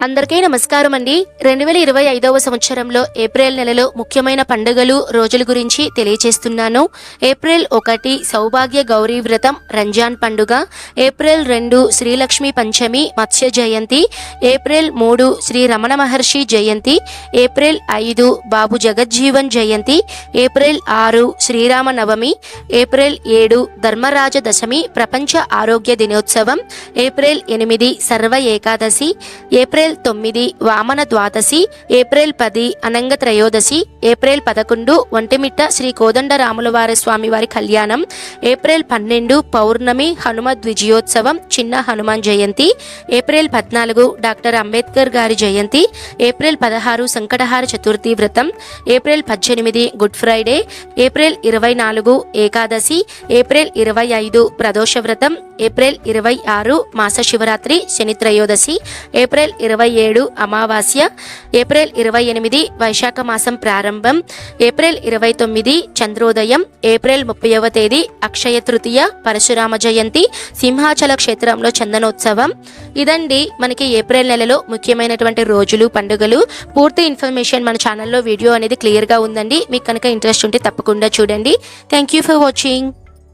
అందరికీ నమస్కారం అండి. 2025వ సంవత్సరంలో ఏప్రిల్ నెలలో ముఖ్యమైన పండుగలు రోజుల గురించి తెలియచేస్తున్నాను. ఏప్రిల్ 1 సౌభాగ్య గౌరీ వ్రతం రంజాన్ పండుగ, ఏప్రిల్ 2 శ్రీలక్ష్మి పంచమి మత్స్య జయంతి, ఏప్రిల్ 3 శ్రీ రమణ మహర్షి జయంతి, ఏప్రిల్ 5 బాబు జగజ్జీవన్ జయంతి, ఏప్రిల్ 6 శ్రీరామ నవమి, ఏప్రిల్ 7 ధర్మరాజ దశమి ప్రపంచ ఆరోగ్య దినోత్సవం, ఏప్రిల్ 8 సర్వ ఏకాదశి, ఏప్రిల్ 9 వామన ద్వాదశి, ఏప్రిల్ 10 అనంగ త్రయోదశి, ఏప్రిల్ 11 ఒంటిమిట్ట శ్రీ కోదండరాములవారి స్వామి వారి కళ్యాణం, ఏప్రిల్ 12 పౌర్ణమి హనుమద్ విజయోత్సవం చిన్న హనుమాన్ జయంతి, ఏప్రిల్ 14 డాక్టర్ అంబేద్కర్ గారి జయంతి, ఏప్రిల్ 16 సంకటహార చతుర్థి వ్రతం, April 18 good Friday, April 24 Ekadashi, April 25 ప్రదోష వ్రతం, ఏప్రిల్ 26 మాస శివరాత్రి శని త్రయోదశి, ఏప్రిల్ 27 అమావాస్య, ఏప్రిల్ 28 వైశాఖ మాసం ప్రారంభం, ఏప్రిల్ 29 చంద్రోదయం, ఏప్రిల్ 30వ తేదీ అక్షయ తృతీయ పరశురామ జయంతి, సింహాచల క్షేత్రంలో చందనోత్సవం. ఇదండి మనకి ఏప్రిల్ నెలలో ముఖ్యమైనటువంటి రోజులు పండుగలు. పూర్తి ఇన్ఫర్మేషన్ మన ఛానల్లో వీడియో అనేది క్లియర్గా ఉందండి. మీకు కనుక ఇంట్రెస్ట్ ఉంటే తప్పకుండా చూడండి. Thank you for watching.